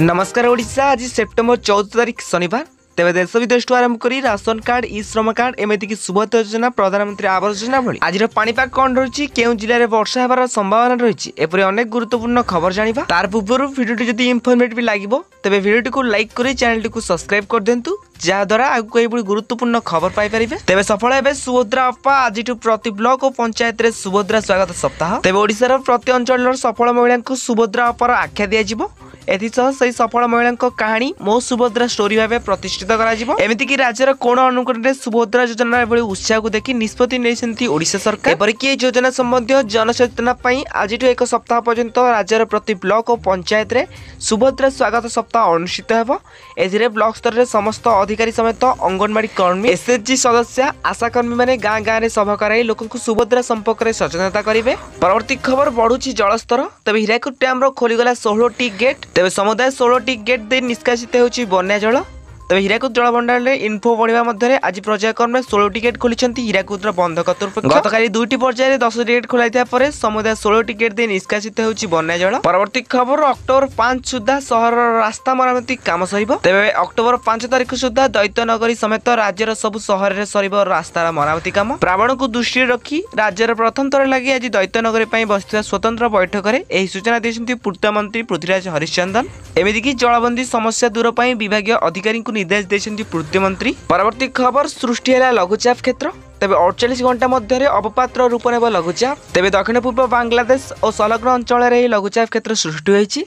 नमस्कार ओडिशा। आज सेप्टेम्बर 14 तारिख शनिवार। तेज देश विदेश आरंभ कर राशन कार्ड ई श्रम कार्ड एमती सुभद्रा योजना प्रधानमंत्री आवास योजना भली आज पाणीपाग कौन रही केउं जिले में वर्षा होबार संभावना रही एपरी अनेक गुरुत्वपूर्ण खबर जानिबा। तार पूर्व भिडियोटी जदि इनफॉर्मेटिव लागिबो तेबे भिडियोटी को लाइक करी चैनल को सब्सक्राइब कर देंतु जहाद्वारा आगु एभली गुरुत्वपूर्ण खबर पाई परिबे। तेबे सफल हेबे सुभद्रा अप्पा। आज प्रति ब्लॉक और पंचायत रे सुभद्रा स्वागत सप्ताह। तेबे ओडिशार प्रति अंचल सफल महिला को सुभद्रा अप्पार आख्या दियाजिबो। एथिसह सही सफल महिला कहानी मो सुभद्रा स्टोरी भाव प्रतिष्ठित करमती राज्यर कोण अनुकूल सुभद्रा योजना एभली उत्साह को देखि निष्पत्ति नहीं ओडिशा सरकार। एपरिक योजना संबंधी जनचेतना आज एक सप्ताह पर्यंत राज्यर प्रति ब्लॉक और पंचायत रे सुभद्रा स्वागत सप्ताह अनुष्ठित होब। एथिरे ब्लॉक स्तर में समस्त अधिकारी समेत अंगनवाड़ी कर्मी एसएचजी सदस्य आशाकर्मी मैंने गाँ गाँव में सभा कराई लोक सुभद्रा संपर्क में सचेतनता करेंगे। परवर्ती खबर बढ़ुची जलस्तर। तेज हीराकुद डैम खोलीगला 16टी गेट। तेज समुदाय 16टी गेट दे निष्कासित होची बन्या जल। तेज हीराकुद जलभंडार में इनफो बढ़िया मध्य आज पर्यायक्रम 16टी गेट खोली हीराकुद बंध कर्तृपक्ष। गतकाली 2टी पर्याय 10टी गेट खोल समुदाय 16टी गेट दे निष्कासित होची बन्या जल। परवर्ती खबर अक्टोबर 5 सुधा सहर रास्ता मरामती काम सरिब। तेबे अक्टोबर 5 तारिख सुधा दैत्यनगरी समेत राज्यर सब सहर में सरिब रास्तार मरामती काम। प्रावण को दृष्टि रखी राज्यर प्रथम थर लगी आज दैत्यनगरी पर बसिଥିବା स्वतंत्र बैठक में यह सूचना देते पूर्तमंत्री पृथ्वीराज हरिश्चंदन। एमतीक जलबंदी समस्या दूर पर विभाग अधिकारी निर्देश देते पूर्तमंत्री। परवर्ती खबर सृष्टि है लघुचाप क्षेत्र। तेबे 48 घंटा मध्य अवपात्र रूप नेब लघुचाप। तेबे दक्षिण पूर्व बांग्लादेश और संलग्न अंचल में लघुचाप क्षेत्र सृष्टि होती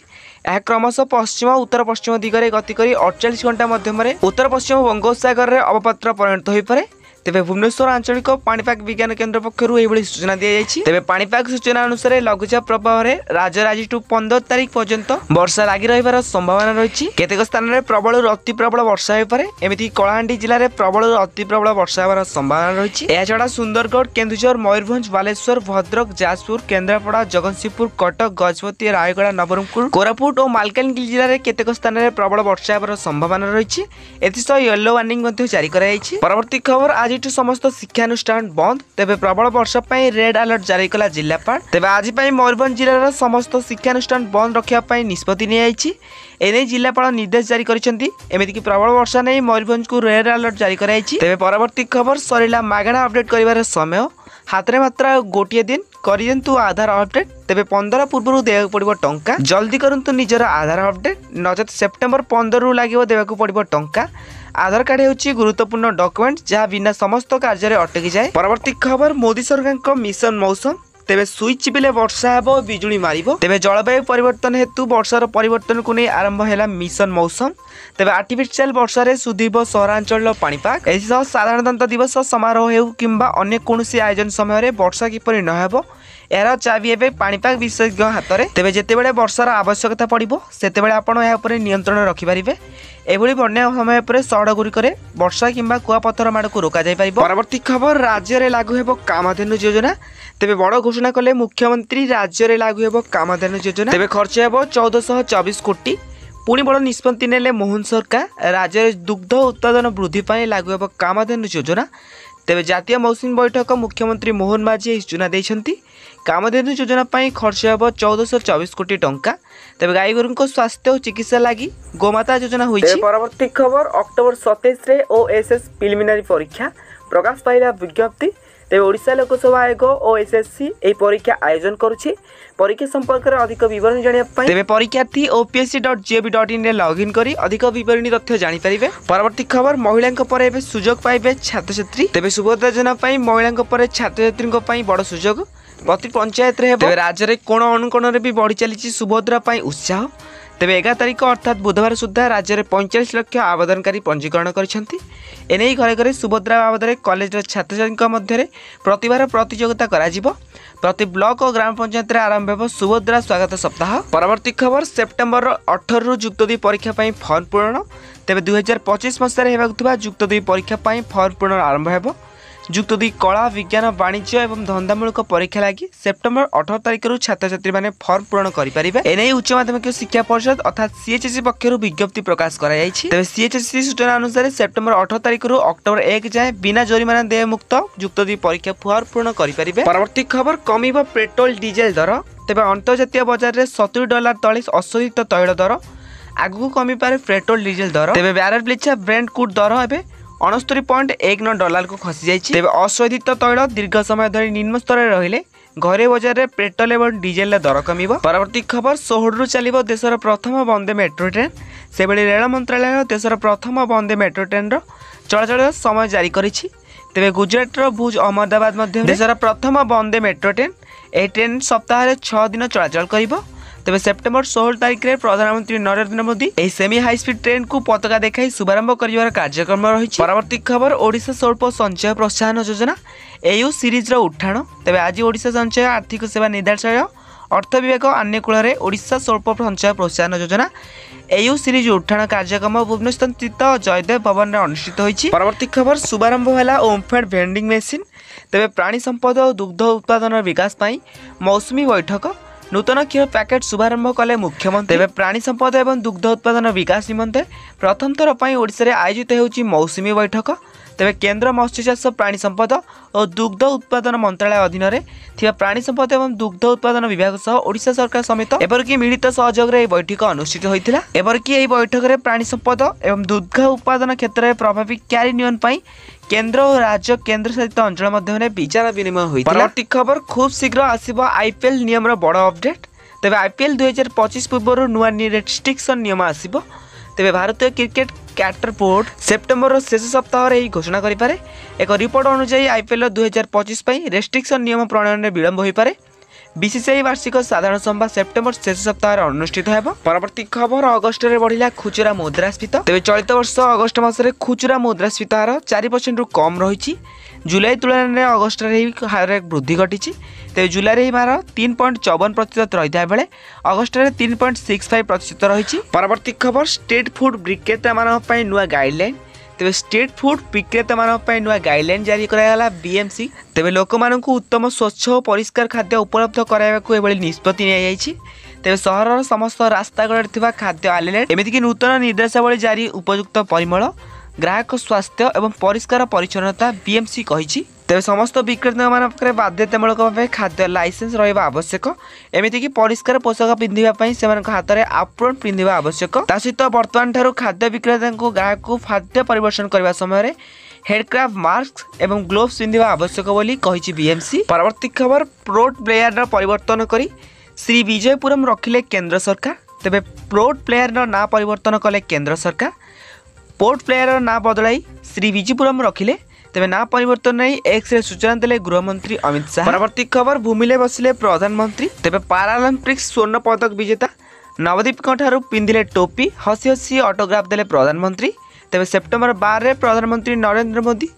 क्रमशः पश्चिम उत्तर पश्चिम दिगरे गति कर 48 घंटा मध्यम उत्तर पश्चिम बंगोपसागर में अवपात्र परिणत हो पारे। तेबे भुवनेश्वर आंचलिक पाणीपाग विज्ञान केन्द्र पक्षरु एभली सूचना दी जायछि। तेबे पाणीपाग सूचना अनुसार लघुचाप प्रभाव में राज्य आज 15 तारिख पर्यंत वर्षा लगी रहिबार संभावना रही। केतेक स्थान में प्रबल अति प्रबल वर्षा हो पारे। एमिति कलाहांडी जिले में प्रबल अति प्रबल वर्षा होबार संभावना रही। एछड़ा सुंदरगढ़ केन्दुझर मयूरभंज बालेश्वर भद्रक जाजपुर केन्द्रापड़ा जगतसिंहपुर कटक गजपति रायगड़ा नवरंगपुर कोरापुट और मालकानगिरी जिले में केतेक स्थान में प्रबल वर्षा होबार संभावना रही। एथिसह येलो वार्निंग जारी कराଯାଇଛି। परवर्ती खबर आज समस्त शिक्षानुष्ठान बंद। तेबे प्रबल वर्षा पई रेड अलर्ट जारी कला जिलापाल। तेबे आज पई मयूरभंज जिलार समस्त शिक्षानुष्ठान बंद रखिया पई निष्पत्ति नि आइछि। एने जिलापाल निर्देश जारी करिसेंती। एमिति कि प्रबल वर्षा नै मयूरभंज को रेड अलर्ट जारी कराइछि। तेबे परवर्ती खबर सरिला मागणा अपडेट करिवार समय हाथ में मात्र गोटे दिन करियंतु आधार अपडेट। तेबे 15 पूर्व देवाक पड़िबो टंका। जल्दी करंतु निजर आधार अपडेट नचेत सेप्टेम्बर 15 रु लागिबो देवाक पड़िबो टंका। आधार कार्ड होची गुरुत्वपूर्ण डॉक्यूमेंट जहाँ बिना समस्त कार्य अटकी जाए। परवर्ती खबर मोदी सरकार मिशन मौसम। तेबे स्विच चिपिले वर्षा हेबो बिजुली मारिबो। तेबे जलवायु परिवर्तन हेतु वर्षार परिवर्तन को नहीं आरंभ है मिशन मौसम। तेबे आर्टिफिशियल वर्षा रे सुधीब सहरांचल पाणीपाग। एसह साधारणतंत्र दिवस समारोह हेउ किंबा अन्य कोनोसी आयोजन समय वर्षा किपरि न हेबो यार चाबी एबे पाणीपाग विशेषज्ञ हाथ में। तेबे जेतेबेले वर्षार आवश्यकता पड़िबो सेतेबेले आपण या ऊपर नियंत्रण रखि पारिबे। एभली बन्या समय पर सड़क गुड़िक वर्षा किंबा कुआपथर माड़ को रोक जाय पारिबो। परवर्ती खबर राज्य में लागू हेबो कामधेनु योजना। तेबे बड़ घोषणा कले मुख्यमंत्री राज्य में लागू हेबो कामधेनु योजना। तेबे खर्च हेबो 1424 कोटी। पुणी बड़ निष्पत्ति नेले मोहन सरकार। राज्य में दुग्ध उत्पादन वृद्धि पाई लागू हेबो कामधेनु योजना। तेबे जातीय मौसुमी बैठक मुख्यमंत्री मोहन माझी सूचना देइछंती। कामधेनु योजना पाई खर्च हेबो 1424 कोटी टंका। तेबे गाई गोरु स्वास्थ्य और चिकित्सा लगी गोमाता योजना होइछि। परवर्ती खबर अक्टोबर 27 रे ओएसएस प्रिलिमिनारी परीक्षा प्रकाश पाइला विज्ञप्ति। तेबे ओडिशा लोकसभा आयोग और एसएससी ए परीक्षा आयोजन करुछि। परीक्षा संपर्क में अधिक विवरण जानिया पाई तेबे परीक्षार्थी opsc.gov.in रे लॉगिन करी अधिक विवरणी तथ्य जानि परिबे। परवर्ती खबर महिलांक पर एबे सुजोग पाइबे छात्र छात्री। तेबे सुभद्रा योजना पाई महिलांक पर छात्र छात्रींक पाई बड़ सुजोग प्रति पंचायत रे हेबो। राज्य रे कोण अनुकोण रे भी बढ़ी चली सुभद्रा पाई उत्साह। तेबे 11 तारिख अर्थात बुधवार सुधा राज्य में 45 लाख आवेदनकारी पंजीकरण करिसेंती। एने घरे घरे सुभद्रा बाबद कॉलेज छात्र छात्री मध्य प्रतिभार प्रतियोगिता कराजिबो। प्रति ब्लॉक और ग्राम पंचायत रे आरंभ हेबो सुभद्रा स्वागत सप्ताह। परवर्ती खबर सेप्टेम्बर 18 रु युक्त 2 परीक्षा पाई फॉर्म पूरण। तेबे 2025 मसीह हेबाकुଥିବା युक्त 2 परीक्षा पाई फॉर्म पूरण आरंभ हेबो। युक्त 2 कला विज्ञान वाणिज्य एवं धंदामूलक परीक्षा लगी सेप्टेम्बर 18 तारिख छात्र छात्री मैंने फॉर्म पूरण करेंगे। एने उच्च माध्यमिक शिक्षा परिषद अर्थात सीएचएससी पक्षर विज्ञप्ति प्रकाश कर सीएचएससी सूचना अनुसार सेप्टेम्बर 18 तारिख अक्टोबर 1 जाए बिना जरिमाना देय मुक्त युक्त 2 परीक्षा फॉर्म पूरण करेंगे। परवर्ती खबर कमिब पेट्रोल डीजेल दर। तेबे अंतर्जातीय बजार में $70 तले अशोधित तैल दर आगु कमी पारे पेट्रोल डीजेल दर। तेबे बैरल पिछा ब्रेंट क्रूड दर एबे 69.19 डॉलर को खसी जाइछि। तेबे अशोधित तैल दीर्घ समय धरि निम्न स्तर रे रहिले घरे बजार रे पेट्रोल एवं डीजेल दर कमिबो। परवर्ती खबर 16 चलिबो देशर प्रथम वंदे मेट्रो ट्रेन। से बेले रेल मंत्रालय देशर प्रथम वंदे मेट्रो ट्रेन रो चलाचल समय जारी करिछि। तेबे गुजरात रो भुज अहमदाबाद मध्य देशर प्रथम वंदे मेट्रो ट्रेन ए ट्रेन सप्ताह रे 6 दिन चलाचल करिबो। तेबे सेप्टेम्बर 16 तारिख रे प्रधानमंत्री नरेंद्र मोदी एही सेमी हाई स्पीड ट्रेन को पताका देखाई शुभारंभ करिवार कार्यक्रम रहिछि। परवर्ती खबर ओडिशा स्वल्प संचय प्रोत्साहन योजना एयू सीरीज रो उठाण। तेबे आज ओडिशा संचय आर्थिक सेवा निर्देशालय अर्थ विभाग आन्यकूल ओडिशा स्वल्प संचय प्रोत्साहन योजना एयू सीरीज उठाण कार्यक्रम भुवनेश्वर स्थित जयदेव भवन में अनुष्ठित होइछि। परवर्ती खबर शुभारंभ होला ओमफेड वेंडिंग मशीन। तेबे प्राणी संपद और दुग्ध उत्पादन विकास पाई मौसुमी बैठक नूतन क्षीर पैकेट शुभारंभ कले मुख्यमंत्री। तेबे प्राणी संपद एवं दुग्ध उत्पादन विकास निमंते प्रथम थर पई ओडिशा रे आयोजित हेउछि मौसुमी बैठक। तेबे केंद्र मत्स्य चाष प्राणी संपद और दुग्ध उत्पादन मंत्रालय अधीन रे थिबा प्राणी संपद एवं दुग्ध उत्पादन विभाग सह ओडिशा सरकार समेत एपरकी मिलित सहयोग रे बैठक अनुष्ठित होइतिला। एपरकी एही बैठक रे प्राणी संपद एवं दुग्ध उत्पादन क्षेत्र में प्रभावी कार्यान्वयन पई केंद्र और राज्य केंद्र शासित अंचल मध्य विचार विनिमय होइतिला। परवर्ती खबर खूब शीघ्र आसीबो आईपीएल नियम रो बड़ अपडेट। तेबे आईपीएल 2025 पूर्व नुआ रेस्ट्रिक्शन नियम आसीबो। तेबे भारतीय क्रिकेट कैटर बोर्ड सेप्टेम्बर शेष सप्ताह रे घोषणा करि पारे। एक रिपोर्ट अनुसार आईपीएल 2025 पई रेस्ट्रिक्शन नियम प्रणयन में विलंब होई पारे। बीसीसीआई वार्षिक साधारण सभा सेप्टेम्बर शेष सप्ताह अनुष्ठित हेब। परवर्ती खबर अगस्ट रे बढ़िला खुचरा मुद्रास्फीति। तेबे चलित वर्ष अगस्ट मास रे खुचरा मुद्रास्फीति हार 4% रु कम रही। जुलाई तुलन में अगस्ट रे हार वृद्धि घटी। तेज जुलाई रे हार 3.54% रही बेले अगस्ट रे 3.65% रही। परवर्ती खबर स्ट्रीट फूड विक्रेता मान नुआ गाइडलाइन। तेबे स्ट्रीट फूड विक्रेता मान नुआ गाइडलाइन जारी कराला बीएमसी। तेबे लोक मानकु उत्तम स्वच्छ और परिष्कार खाद्य उपलब्ध कराइबाकु एबेली निष्पत्ति निया जायछि। तेबे सहरर समस्त रास्तागड़े थिबा खाद्य आउटलेट एमिति कि नूतन निर्देशावली जारी उपयुक्त परिमल ग्राहक स्वास्थ्य एवं परिष्कार परिच्छन्नता बीएमसी कहिछि। तेबे समस्त विक्रेता मान पाखरे बाध्यतामूलक भावे खाद्य लाइसेंस रहिबा आवश्यक। एमिति कि परिष्कार पोशाक पिंधिबा पई सेमानक हाथ रे एप्रन पिंधिबा आवश्यक। ता सहित वर्तमान ठारू खाद्य विक्रेता को ग्राहक को खाद्य परिवेषण करबा समय रे हेडक्राफ्ट मास्क एवं ग्लोव्स पिंधिबा आवश्यक बोली कहिछि बीएमसी। परवर्ती खबर पोर्ट ब्लेयर रो परिवर्तन करी श्री विजयपुरम रखिले केंद्र सरकार। तेबे पोर्ट ब्लेयर रो ना परिवर्तन कले केंद्र सरकार। पोर्ट ब्लेयर रो ना बदलाई श्री विजयपुरम रखिले। तेबे ना परिवर्तन नहीं एक्स रे सूचना देले गृहमंत्री अमित शाह। परवर्ती खबर भूमिले बसिले प्रधानमंत्री। तेबे पैरालंपिक्स स्वर्ण पदक विजेता नवदीप ठारू पिंधिले टोपी हसी हसी ऑटोग्राफ देले प्रधानमंत्री। तेबे सेप्टेम्बर 12 रे प्रधानमंत्री नरेंद्र मोदी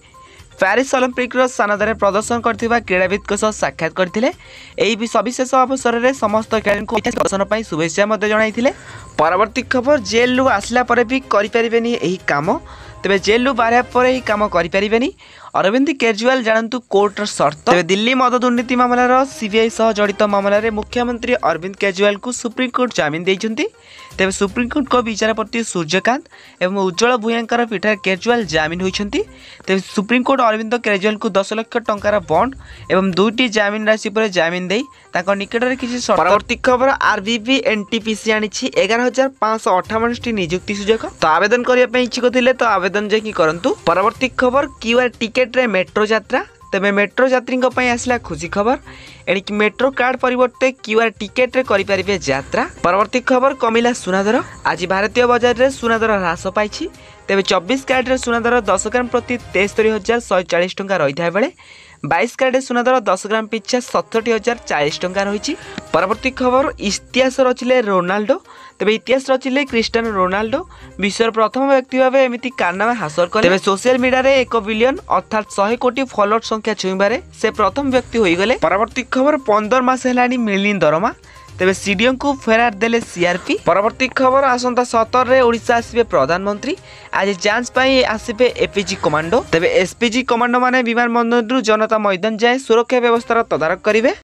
प्यारिस ओलंपिक स्थानदार प्रदर्शन करथिबा क्रीड़ाविद साक्षात करथिले। एही सविशेष अवसर में समस्त खेलाड़ी को प्रदर्शन पर शुभेच्छा जणाइथिले। परवर्ती खबर जेल आसला पर भी करिपारिबेनी एही काम। तेबे जेल बाहर पर ही काम करिपारिबेनी अरविंद केजरीवाल जानतु कोर्टर शर्त। तेबे दिल्ली मद दुर्नीति मामलार सीबीआई सह जड़ित मामला रे मुख्यमंत्री अरविंद केजरीवाल को सुप्रीम कोर्ट जामिन देइछन्ति। तेबे सुप्रीम कोर्ट को विचारपति सूर्यकांत एवं उज्जवल भूयांकर पीठ केजरीवाल जामिन होइछन्ति। तेबे सुप्रीम कोर्ट अरविंद केजरीवाल को 10 लाख टंकार बॉन्ड एवं 2टी जामिन राशि पर जामिन देई ताको निकट रे किछि शर्त। परवर्ती खबर आरबीबी एनटीपीसी आनिछि 11558 टी नियुक्ति सुजोग। तो आवेदन करिया पे इच्छुक थिले तो आवेदन जे कि करंतु। परवर्ती खबर क्यूआर टिकेट रे मेट्रो यात्रा। तेबे मेट्रो यात्री आसला खुशी खबर एणिक मेट्रो कार्ड परिवर्ते क्यूआर टिकेट रे करि परिबे यात्रा। परवर्ती खबर कमिला सुनादर। आज भारतीय बाजार रे सुनादर ह्रास पाइछि। तेबे 24 कैरेट रे सुनादर 10 ग्राम प्रति 73,140 टंका रहिथा बेले 22 कैरेट सुनादर 10 ग्राम पिछा 67,040 टंका रही। परवर्ती खबर इतिहास रचिले रोनाल्डो। तेबे इतिहास रचिले क्रिस्टियानो रोनाल्डो विश्वर प्रथम व्यक्ति भाव एमती कारनामा हासिल कले। तेबे सोशल मीडिया रे 1 बिलियन अर्थात 100 कोटी फॉलोअर संख्या छुईबारे से प्रथम व्यक्ति होई गले। परवर्ती खबर 15 मास हेलानी मिलनी दरमा। तेबे सीडीएम को फेरार देले सीआरपी। परवर्ती खबर आसंता 17 रे ओडिशा आसीबे प्रधानमंत्री। आज जांच पाई आसीबे एपीजी कमांडो। तेबे एसपीजी कमांडो माने विमान बंदर जनता मैदान जाए सुरक्षा व्यवस्था तदारक करिवे।